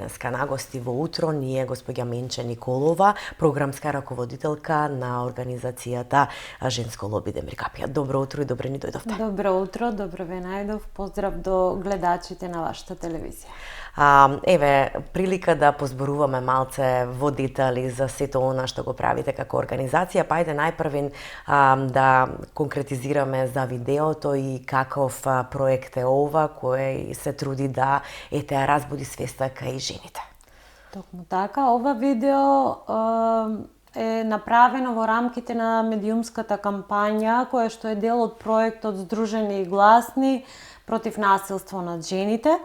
денеска на гости во утро ни е госпоѓа Менче Николова, програмска раководителка на организацијата Женско лоби Демир Капија. Добро утро и добре ни дојдовте. Добро утро, добро ве најдов. Поздрав до гледачите на вашата телевизија. Еве, прилика да позборуваме малце во детали за сето она што го правите како организација, па ајде најпрвен да конкретизираме за видеото и каков проект е ова кој се труди да разбуди свеста кај жените. Токму така, ова видео е направено во рамките на медиумската кампања која што е дел од проектот Здружени и гласни против насилство над жените,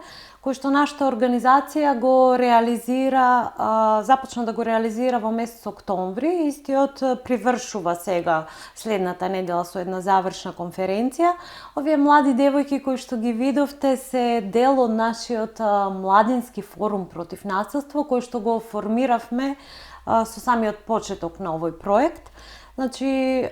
кој што нашата организација го реализира, започна да го реализира во месец октомври. Истиот привршува сега следната недела со една завршна конференција. Овие млади девојки кои што ги видовте се дел од нашиот младински форум против насилство, кој што го формиравме со самиот почеток на овој проект. Значи,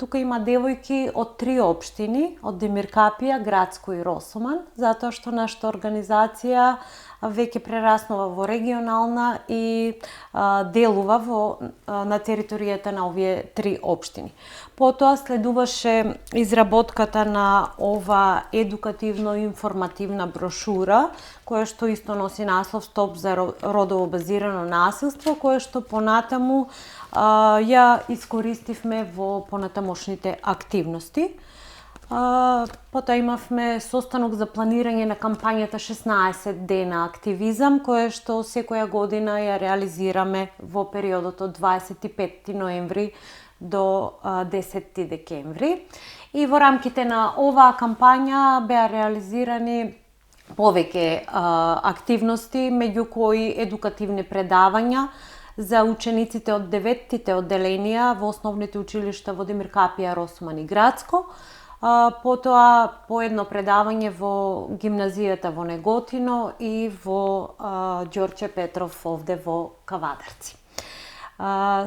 тука има девојки од 3 општини, од Демир Капија, Грацко и Росоман, затоа што нашата организација веќе прераснува во регионална и делува на територијата на овие 3 општини. Потоа следуваше изработката на ова едукативно-информативна брошура, која што исто носи наслов Стоп за родово базирано насилство, која што понатаму ја искористивме во понатамошните активности. Потоа имавме состанок за планирање на кампањата 16 дена активизам, која што секоја година ја реализираме во периодот од 25 ноември до 10 декември. И во рамките на оваа кампања беа реализирани повеќе активности, меѓу кои едукативни предавања за учениците од 9-тите одделенија во основните училишта во Демир Капија, Росоман и Грацко. Потоа по едно предавање во гимназијата во Неготино и во Ѓорче Петров овде во Кавадарци.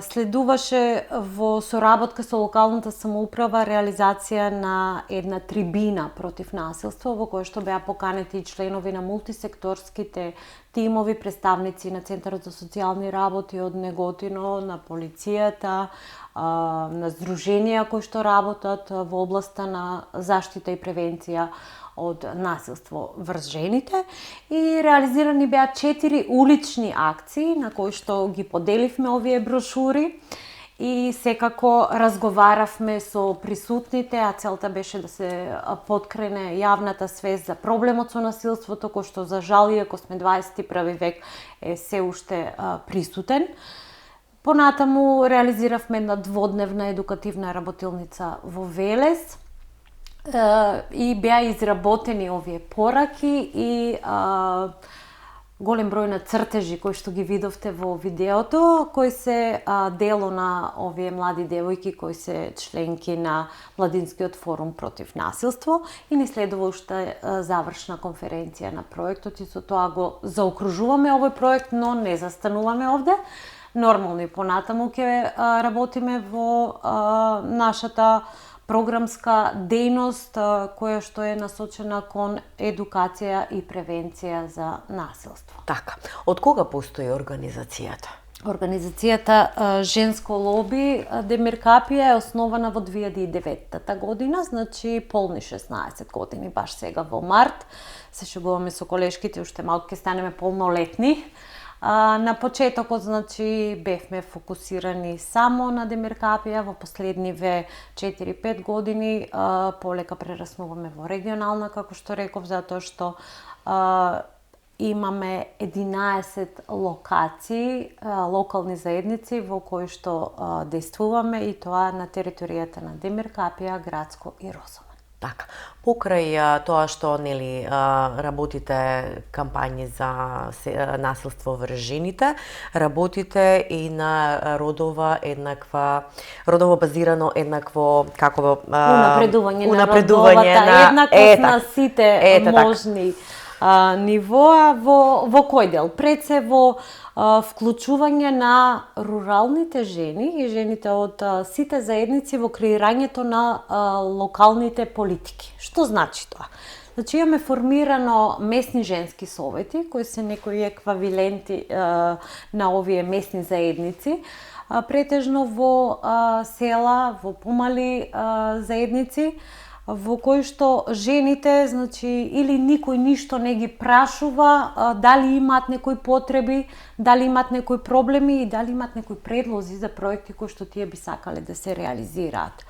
Следуваше во соработка со локалната самоуправа реализација на една трибина против насилство, во која што беа поканети и членови на мултисекторските тимови, представници на Центарот за социјални работи од Неготино, на полицијата, на здруженија кои што работат во областа на заштита и превенција од насилство врз жените, и реализирани беа 4 улични акции на кои што ги поделивме овие брошури и секако разговаравме со присутните, а целта беше да се поткрене јавната свест за проблемот со насилството, кој што за жал, иако сме 21 век, е се уште присутен. Понатаму реализиравме една дводневна едукативна работилница во Велес и беа изработени овие пораки и голем број на цртежи кои што ги видовте во видеото, кои се дело на овие млади девојки кои се членки на Младинскиот форум против насилство, и ни следува уште завршна конференција на проектот и со тоа го заокружуваме овој проект, но не застануваме овде. Нормално и понатаму ќе работиме во нашата програмска дејност која што е насочена кон едукација и превенција за насилство. Така, од кога постои организацијата? Организацијата Женско лоби Демир Капија е основана во 2009 година, значи полни 16 години, баш сега во март. Се шегуваме со колешките, уште малку ќе станеме полнолетни. На почетокот, значи, бевме фокусирани само на Демир Капија, во последниве 4-5 години полека прераснуваме во регионална, како што реков, затоа што имаме 11 локации, локални заедници во кои што действуваме, и тоа на територијата на Демир Капија, Грацко и Росоман. Така, покрај тоа што работите кампањи за насилство врз жените, работите и на родово базирано еднакво унапредување на родовата еднаквост на сите можни нивоа. Во кој дел? Пред се во вклучување на руралните жени и жените од сите заедници во креирањето на локалните политики. Што значи тоа? Значи имаме формирано месни женски совети, кои се некои еквиваленти на овие месни заедници, претежно во села, во помали заедници, во кои што жените, значи, или никој ништо не ги прашува, дали имаат некои потреби, дали имаат некои проблеми и дали имаат некои предлози за проекти кои што тие би сакале да се реализираат.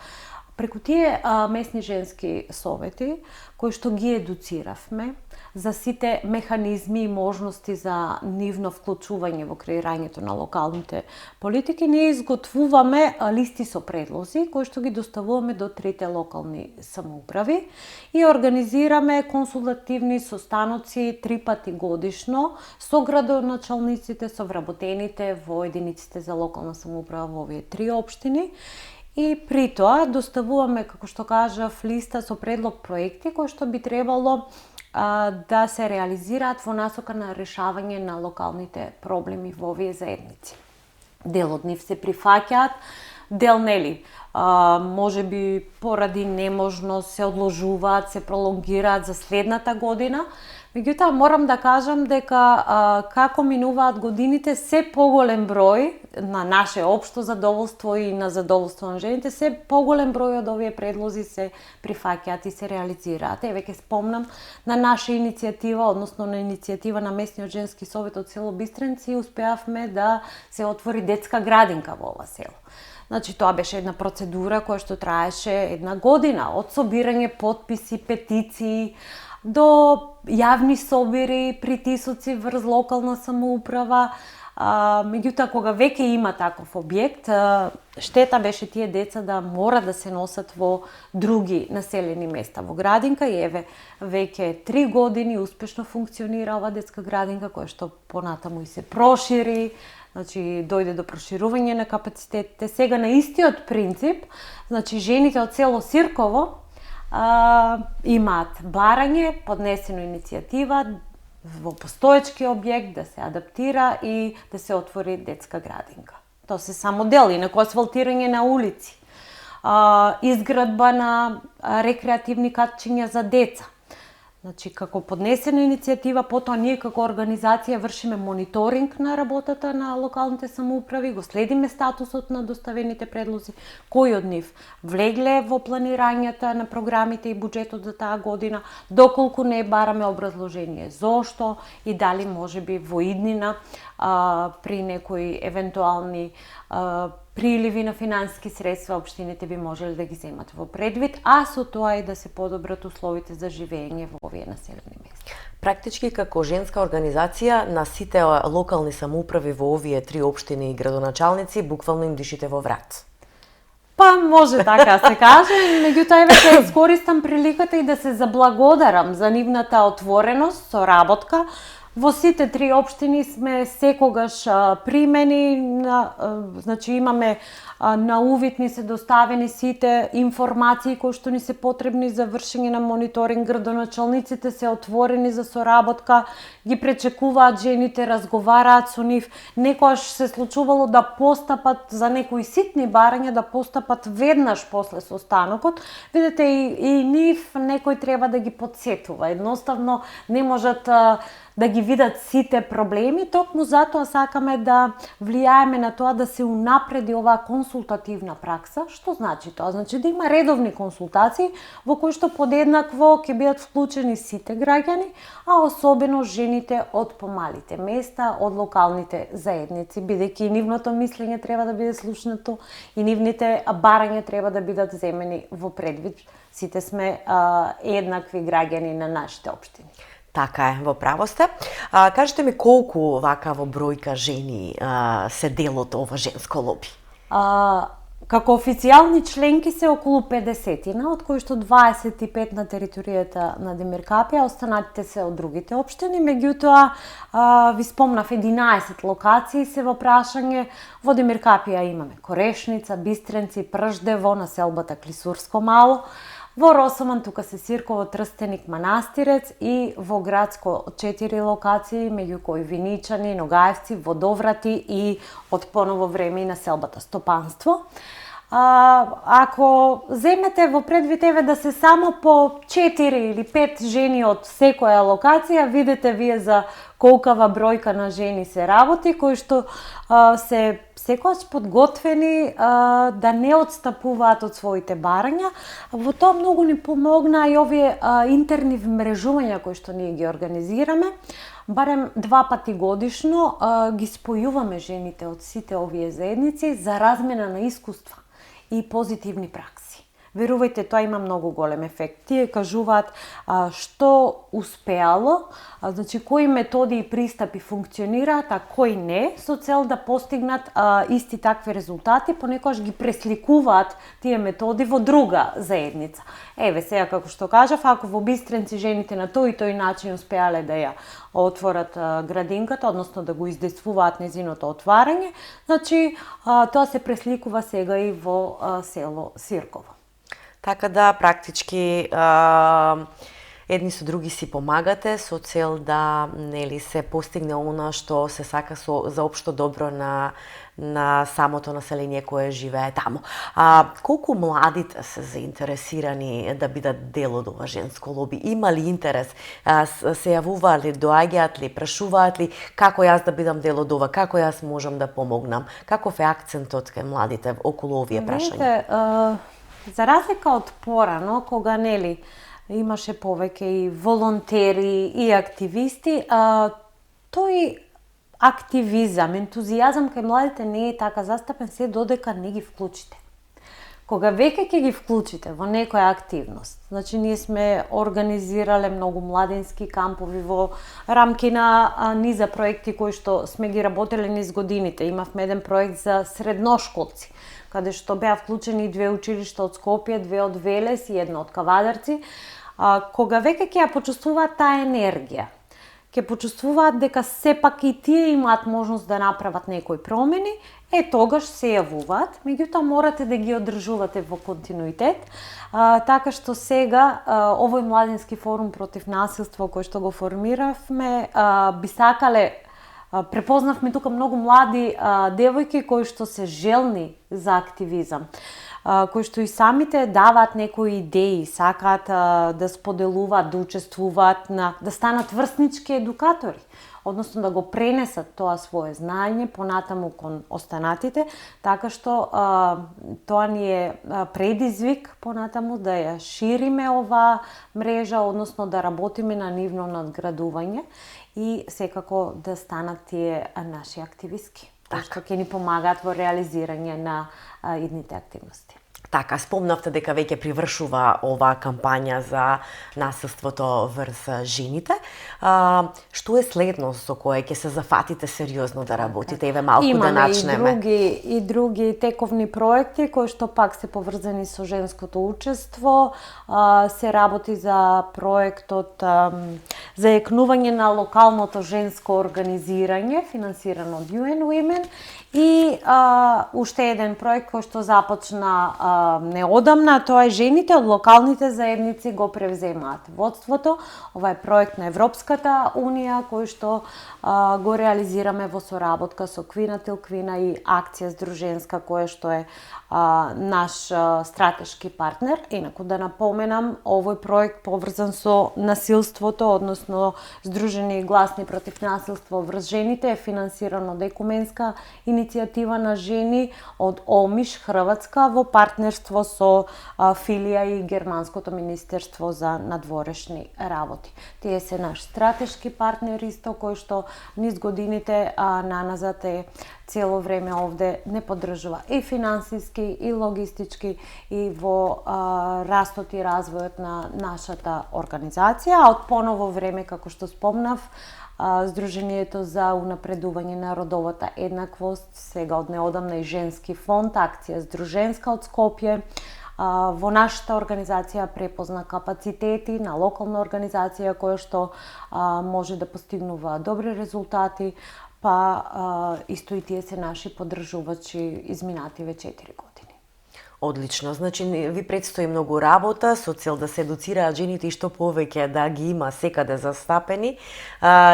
Преку тие месни женски совети, кои што ги едуциравме за сите механизми и можности за нивно вклучување во креирањето на локалните политики, ние изготвуваме листи со предлози, кои што ги доставуваме до 3 локални самоуправи и организираме консултативни состаноци 3 пати годишно со градоначалниците, со вработените во единиците за локална самоуправа во овие 3 општини. И при тоа доставуваме, како што кажав, листа со предлог проекти кои што би требало да се реализираат во насока на решавање на локалните проблеми во овие заедници. Дел од нив се прифаќаат, дел нели, може би поради неможност се одложуваат, се пролонгираат за следната година. Меѓутоа, морам да кажам дека како минуваат годините, се поголем број, на наше општо задоволство и на задоволство на жените, се поголем број од овие предлози се прифаќаат и се реализираат. Еве ќе спомнам на наша иницијатива, односно на иницијатива на Месниот женски совет од село Бистренци, успеавме да се отвори детска градинка во ова село. Значи, тоа беше една процедура која што траеше 1 година, од собирање потписи, петиции, до јавни собири, притисоци врз локална самоуправа. Меѓутоа, кога веќе има таков објект, штета беше тие деца да мора да се носат во други населени места во градинка и еве веќе 3 години успешно функционира ова детска градинка која што понатаму и се прошири, значи дојде до проширување на капацитетите. Сега на истиот принцип, значи жените од село Сирково имаат барање, поднесено иницијатива во постоечки објект да се адаптира и да се отвори детска градинка. Тоа се само дел, инаку асфалтирање на улици, изградба на рекреативни катчиња за деца. Значи, како поднесена иницијатива, потоа ние како организација вршиме мониторинг на работата на локалните самоуправи, го следиме статусот на доставените предлози, кои од нив влегле во планирањата на програмите и буџетот за таа година, доколку не бараме образложение зошто и дали можеби во иднина при некои евентуални приливи на финансиски средства општините би можеле да ги земат во предвид, а со тоа и да се подобрат условите за живење во овие населени места. Практички како женска организација на сите локални самоуправи во овие 3 општини и градоначалници буквално им дишите во врат. Па може така се каже, меѓутоа еве ќе искористам приликата и да се заблагодарам за нивната отвореност, соработка. Во сите 3 општини сме секогаш примени, значи имаме на увид ни се доставени сите информации кои што ни се потребни за вршење на мониторинг. Градоначалниците се отворени за соработка, ги пречекуваат жените, разговараат со нив. Некојаш се случувало да постапат за некои ситни барања, да постапат веднаш после состанокот. Видете, и нив некој треба да ги подсетува. Едноставно не можат да ги видат сите проблеми, токму затоа сакаме да влијаеме на тоа да се унапреди оваа консултативна пракса. Што значи тоа? Значи да има редовни консултации во кои што подеднакво ќе бидат вклучени сите граѓани, а особено жените од помалите места, од локалните заедници, бидејќи нивното мислење треба да биде слушнато и нивните барања треба да бидат земени во предвид. Сите сме еднакви граѓани на нашите општини. Така е, во право сте. Кажете ми колку вакаво бројка жени се дел од ова женско лоби? Како официјални членки се околу 50-тина, од кои што 25 на територијата на Демиркапија, останатите се од другите општини. Меѓутоа, ви спомнав 11 локации се во прашање. Во Демиркапија имаме Корешница, Бистренци, Прждево, населбата Клисурско мало. Во Росоман тука се Сирково, Трстеник, Манастирец и во градско 4 локации, меѓу кои Виничани, Ногаевци, Водоврати и од поново време и населбата Стопанство. ако земете во предвид еве да се само по 4 или 5 жени од секоја локација, видите вие за колкава бројка на жени се работи, кои што се секогаш подготвени да не отстапуваат од своите барања. Во тоа многу ни помогна и овие интерни вмрежувања кои што ние ги организираме. Барем 2 пати годишно ги спојуваме жените од сите овие заедници за размена на искуства и позитивни пракси. Верувајте, тоа има многу голем ефект. Тие кажуваат што успеало, значи кои методи и пристапи функционираат, а кои не, со цел да постигнат исти такви резултати, понекогаш ги пресликуваат тие методи во друга заедница. Еве сега како што кажав, ако во Бистренци жените на тој и тој начин успеале да ја отворат градинката, односно да го издействуваат незиното отварање, значи тоа се пресликува сега и во село Сирково. Така да, практички, едни со други си помагате со цел да се постигне она што се сака за општо добро на самото население кое живее таму. Колку младите се заинтересирани да бидат дел од ова женско лоби? Има ли интерес? Се јавуваат ли, доаѓаат ли, прашуваат ли како јас да бидам дел од ова, како јас можам да помогнам? Каков е акцентот кај младите околу овие прашања? За разлика од порано, кога имаше повеќе и волонтери и активисти, тој активизам, ентузијазам кај младите не е така застапен се додека не ги вклучите. Кога веќе ќе ги вклучите во некоја активност, значи ние сме организирале многу младински кампови во рамки на низа проекти кои што сме ги работеле низ годините. Имавме еден проект за средношколци, каде што беа вклучени 2 училишта од Скопје, 2 од Велес и 1 од Кавадарци. Кога веќе ќе ја почувствуваат таа енергија, ќе почувствуваат дека сепак и тие имаат можност да направат некои промени, тогаш се јавуваат, меѓутоа морате да ги одржувате во континуитет, така што сега овој младински форум против насилство кој што го формиравме, би сакале, препознавме тука многу млади девојки кои што се желни за активизам, кои што и самите даваат некои идеи, сакаат да споделуваат, да учествуваат, да станат врснички едукатори, односно да го пренесат тоа свое знаење понатаму кон останатите, така што тоа ни е предизвик понатаму да ја шириме оваа мрежа, односно да работиме на нивно надградување и секако да станат тие наши активистки, што ќе ни помагаат во реализирање на идните активности. Така, спомнавте дека веќе привршува оваа кампања за насилството врз жените. Што е следно со кое ќе се зафатите сериозно да работите? Еве малку да начнеме. Имаме и други тековни проекти кои што пак се поврзани со женското учество. Се работи за проектот за екнување на локалното женско организирање, финансирано од UN Women, и уште еден проект кој што започна неодамна, тоа е жените од локалните заедници го превземаат водството. Ова е проект на Европската унија кој што го реализираме во соработка со Квина тил Квина и Акција Здруженска која што е наш стратешки партнер. Инаку да напоменам, овој проект поврзан со насилството, односно Здружени и гласни против насилство врз жените, е финансиран од екуменска иницијатива на жени од ОМИШ Хрватска во партнерство со филија и Германското министерство за надворешни работи. Тие се наш стратешки партнер исто кој што низ годините наназад е цело време овде не поддржува и финансиски и логистички и во растот и развојот на нашата организација, а од поново време, како што спомнав, Сдруженијето за унапредување на родовата еднаквост, сега од неодамна и Женски фонд, Акција Здруженска од Скопје, во нашата организација препозна капацитети на локална организација која што може да постигнува добри резултати, па исто и тие се наши поддржувачи изминативе 4 години. Одлично. Значи, ви предстои многу работа со цел да се едуцираат жените и што повеќе да ги има секаде застапени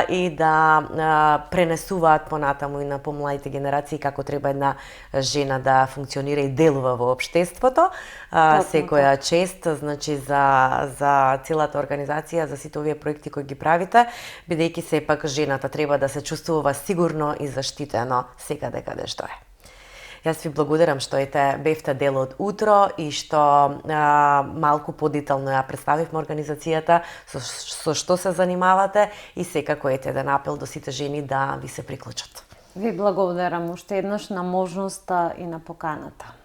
и да пренесуваат понатаму и на помладите генерации како треба една жена да функционира и делува во општеството. Секоја чест, значи, за целата организација, за сите овие проекти кои ги правите, бидејќи сепак жената треба да се чувствува сигурно и заштитено секаде каде што е. Јас ви благодарам што бевте дел од Утро и што малку подетално ја представивме организацијата, со што се занимавате и секако еден апел до сите жени да ви се приклучат. Ви благодарам уште еднаш на можноста и на поканата.